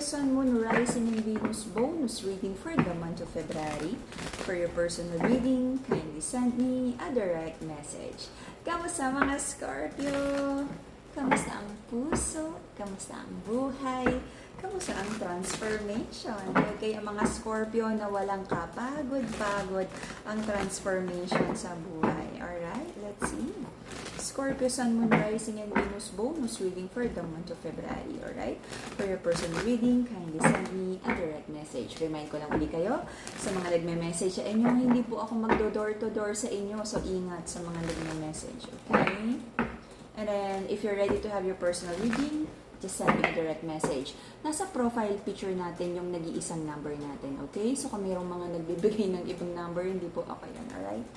Sun, Moon, Rising, and Venus bonus reading for the month of February. For your personal reading, kindly send me a direct message. Kamusta mga Scorpio? Kamusta ang puso? Kamusta ang buhay? Kamusta ang transformation? Okay, ang mga Scorpio na walang kapagod-pagod ang transformation sa buhay. Alright, let's see. Scorpio, Sun, Moon, Rising, and Venus bonus reading for the month of February. Alright? For your personal reading, kindly send me a direct message. Remind ko lang ulit kayo sa mga nagme-message sa inyo, hindi po ako magdo-door-to-door sa inyo. So, ingat sa mga nagme-message. Okay? And then, if you're ready to have your personal reading, just send me a direct message. Nasa profile picture natin yung nag-iisang number natin. Okay? So, kung mayroong mga nagbibigay ng ibang number, hindi po ako yan. Alright?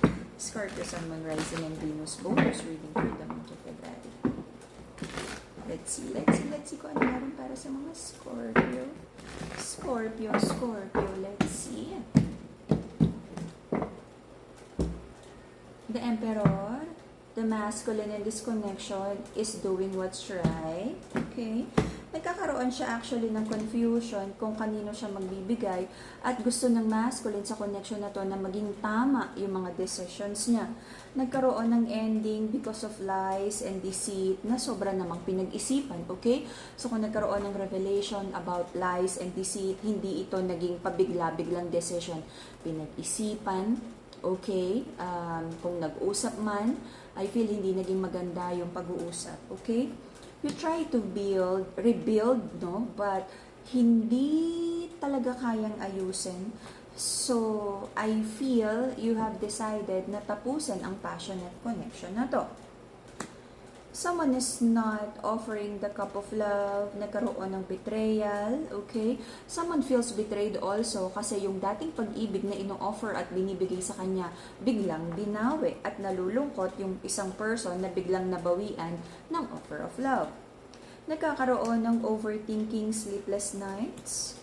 Scorpio, Sun, Moon, Rising, and Venus bonus reading for the month of February. Let's see kung ano meron para sa mga Scorpio. Scorpio, let's see. The Emperor, the masculine in this connection is doing what's right. Okay? Nagkakaroon siya actually ng confusion kung kanino siya magbibigay at gusto ng masculine sa connection na to na maging tama yung mga decisions niya. Nagkaroon ng ending because of lies and deceit na sobra namang pinag-isipan, okay? So kung nagkaroon ng revelation about lies and deceit, hindi ito naging pabigla-biglang decision. Pinag-isipan, okay? Kung nag-usap man, I feel hindi naging maganda yung pag-uusap, okay? You try to rebuild, no? But hindi talaga kayang ayusin. So, I feel you have decided na tapusin ang passionate connection na to. Someone is not offering the cup of love, nagkaroon ng betrayal, okay? Someone feels betrayed also kasi yung dating pag-ibig na ino-offer at binibigay sa kanya, biglang binawi at nalulungkot yung isang person na biglang nabawian ng offer of love. Nagkakaroon ng overthinking, sleepless nights.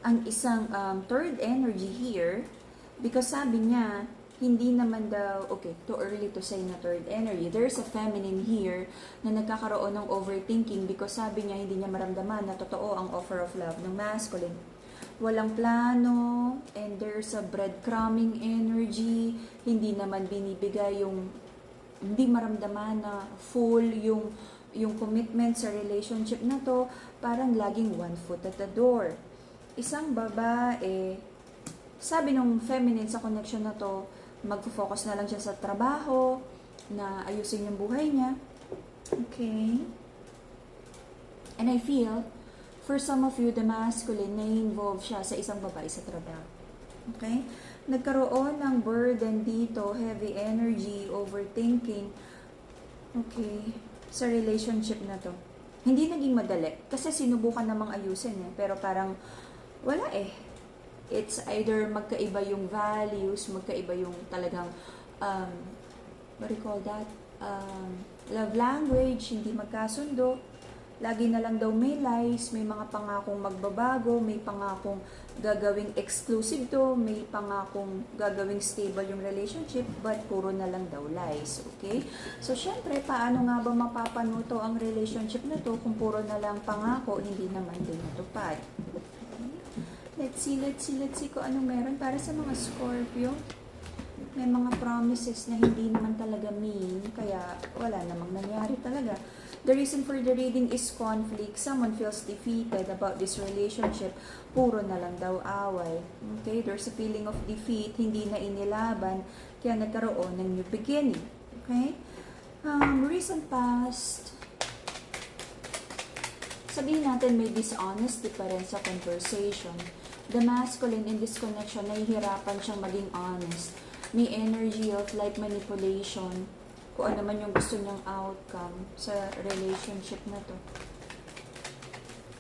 Ang isang third energy here, because sabi niya, hindi naman daw, okay, too early to say na third energy. There's a feminine here na nagkakaroon ng overthinking because sabi niya hindi niya maramdaman na totoo ang offer of love ng masculine. Walang plano, and there's a breadcrumbing energy, hindi naman binibigay yung, hindi maramdaman na full yung commitment sa relationship na to, parang laging one foot at the door. Isang babae, sabi nung feminine sa connection na to, mag-focus na lang siya sa trabaho, na ayusin yung buhay niya. Okay? And I feel, for some of you, the masculine, na-involve siya sa isang babae sa trabaho. Okay? Nagkaroon ng burden dito, heavy energy, overthinking. Okay? Sa relationship na to. Hindi naging madali. Kasi sinubukan namang ayusin eh. Pero parang, wala eh. It's either magkaiba yung values, magkaiba yung talagang, what do you call that? Love language, hindi magkasundo. Lagi na lang daw may lies, may mga pangakong magbabago, may pangakong gagawing exclusive to, may pangakong gagawing stable yung relationship, but puro na lang daw lies, okay? So, syempre, paano nga ba mapapanuto ang relationship na to kung puro na lang pangako, hindi naman din natupad? Let's see kung anong meron para sa mga Scorpio. May mga promises na hindi naman talaga mean, kaya wala namang nangyari talaga. The reason for the reading is conflict. Someone feels defeated about this relationship. Puro na lang daw away. Okay, there's a feeling of defeat, hindi na inilaban, kaya nagkaroon ng new beginning. Okay? Recent past, sabihin natin may dishonesty pa rin sa conversation. The masculine in this connection, nahihirapan siyang maging honest. May energy of like manipulation, kung ano man yung gusto niyang outcome sa relationship na to.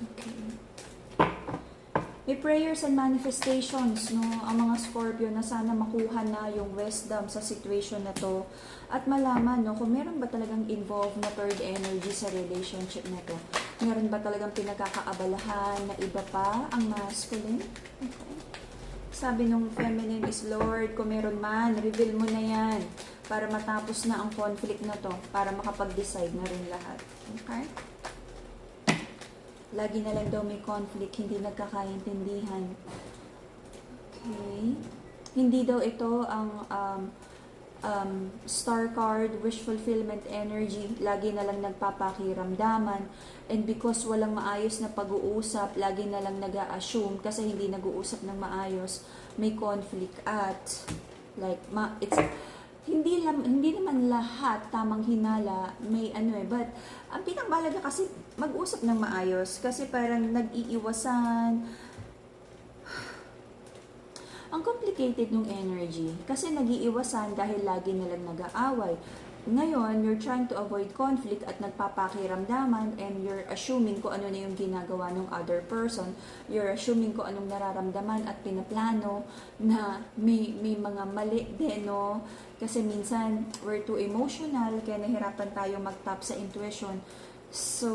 Okay. May prayers and manifestations, no, ang mga Scorpio na sana makuha na yung wisdom sa situation na to at malaman, no, kung meron ba talagang involved na third energy sa relationship na to. Meron ba talagang pinagkakaabalahan na iba pa ang masculine? Okay. Sabi nung feminine is Lord, kung meron man, reveal mo na yan para matapos na ang conflict na to, para makapag-decide na rin lahat. Okay? Lagi na lang daw may conflict, hindi nagkakaintindihan. Okay. Hindi daw ito ang star card, wish fulfillment energy, lagi na lang nagpapakiramdaman, and because walang maayos na pag-uusap, lagi na lang nag-a-assume kasi hindi nag-uusap ng maayos, may conflict at like hindi naman lahat tamang hinala may but ang pinakahalaga kasi mag-usap ng maayos kasi parang nag-iiwasan. Ang complicated ng energy kasi nag-iiwasan dahil lagi nilang nag-aaway. Ngayon, you're trying to avoid conflict at nagpapakiramdaman and you're assuming kung ano na yung ginagawa ng other person. You're assuming kung anong nararamdaman at pinaplano na may mga mali din, no? Kasi minsan, we're too emotional kaya nahirapan tayo mag-tap sa intuition. So,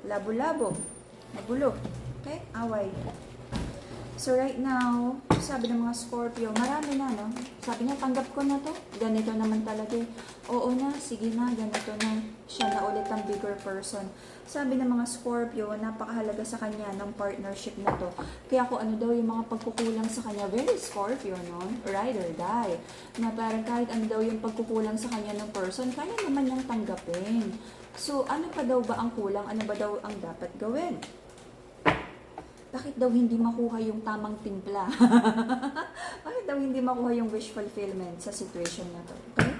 labo-labo, magulo. Okay? Away. So right now, sabi ng mga Scorpio, marami na, no? Sabi niya, tanggap ko na to. Ganito naman talaga eh. Oo na, sige na, ganito na. Siya na ulit ang bigger person. Sabi ng mga Scorpio, napakahalaga sa kanya ng partnership na to. Kaya kung ano daw yung mga pagkukulang sa kanya, very Scorpio, no? Ride or die. Na parang kahit ano daw yung pagkukulang sa kanya ng person, kaya naman niyang tanggapin. So, ano pa daw ba ang kulang? Ano ba daw ang dapat gawin? Bakit daw hindi makuha yung tamang timpla? Bakit daw hindi makuha yung wish fulfillment sa situation na to? Okay?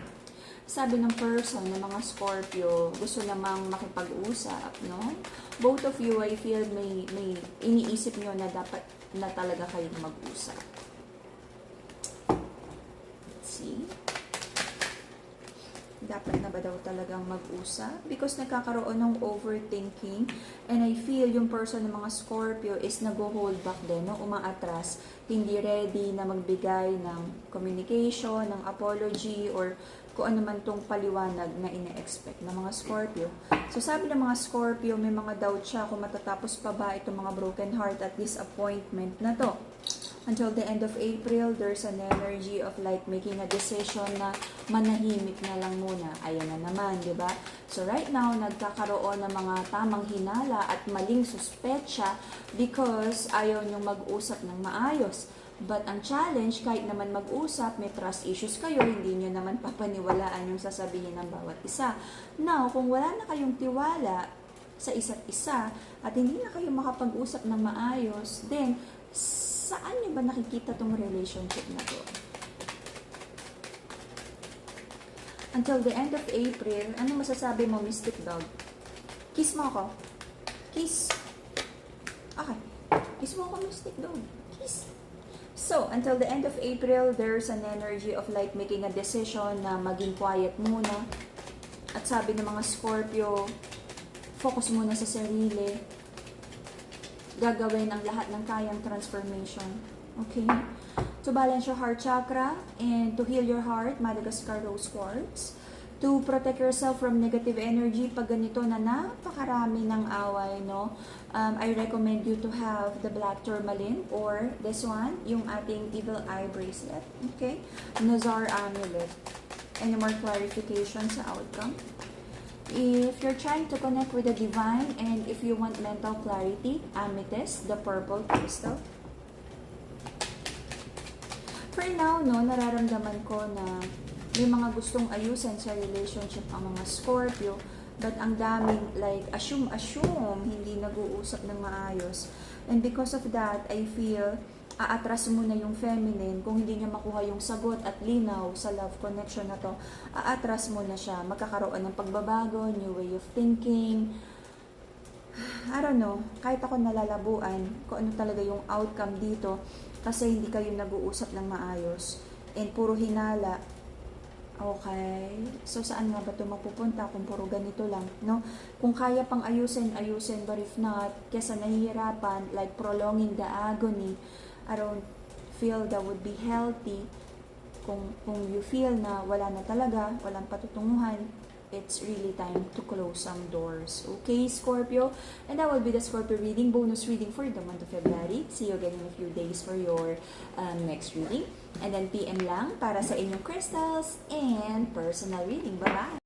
Sabi ng person ng mga Scorpio, gusto namang makipag-usap, no? Both of you, I feel may iniisip nyo na dapat na talaga kayong mag-usap. Let's see. Dapat na ba daw talagang mag-usap? Because nagkakaroon ng overthinking and I feel yung person ng mga Scorpio is nag-hold back din, no? Umaatras, hindi ready na magbigay ng communication, ng apology, or kung ano man tong paliwanag na ine-expect ng mga Scorpio. So sabi ng mga Scorpio, may mga doubt siya kung matatapos pa ba itong mga broken heart at disappointment na to. Until the end of April, there's an energy of like making a decision na manahimik na lang muna. Ayan na naman, di ba? So right now, nagkakaroon ng mga tamang hinala at maling suspetsya because ayaw niyong mag-usap ng maayos. But ang challenge, kahit naman mag-usap, may trust issues kayo, hindi niyo naman papaniwalaan yung sasabihin ng bawat isa. Now, kung wala na kayong tiwala sa isa't isa at hindi na kayo makapag-usap ng maayos, then saan niyo ba nakikita tong relationship na to? Until the end of April, ano masasabi mo, Mystic Dog? Kiss mo ako. Kiss. Okay. Kiss mo ako, Mystic Dog. Kiss. So, until the end of April, there's an energy of like making a decision na maging quiet muna. At sabi ng mga Scorpio, focus muna sa sarili. Gagawin ang lahat ng kayang transformation. Okay? To balance your heart chakra and to heal your heart, Madagascar Rose Quartz. To protect yourself from negative energy, pag ganito na napakarami ng away, no? I recommend you to have the black tourmaline or this one, yung ating evil eye bracelet. Okay? Nazar amulet. Any more clarification sa outcome? If you're trying to connect with the divine and if you want mental clarity, amethyst, the purple crystal. For now, no, nararamdaman ko na may mga gustong ayusin sa relationship ang mga Scorpio, but ang daming like assume, hindi nag-uusap ng maayos. And because of that, I feel aatras muna yung feminine. Kung hindi niya makuha yung sagot at linaw sa love connection na to, aatras muna siya. Magkakaroon ng pagbabago, new way of thinking. I don't know, kahit ako nalalabuan kung ano talaga yung outcome dito kasi hindi kayo nag-uusap ng maayos. And puro hinala. Okay? So, saan nga ba ito mapupunta kung puro ganito lang, no? Kung kaya pang ayusin, but if not, kesa nahihirapan, like prolonging the agony, I don't feel that would be healthy. Kung you feel na wala na talaga, walang patutunguhan, it's really time to close some doors. Okay, Scorpio? And that will be the Scorpio reading, bonus reading for the month of February. See you again in a few days for your next reading. And then PM lang para sa inyong crystals and personal reading. Bye-bye!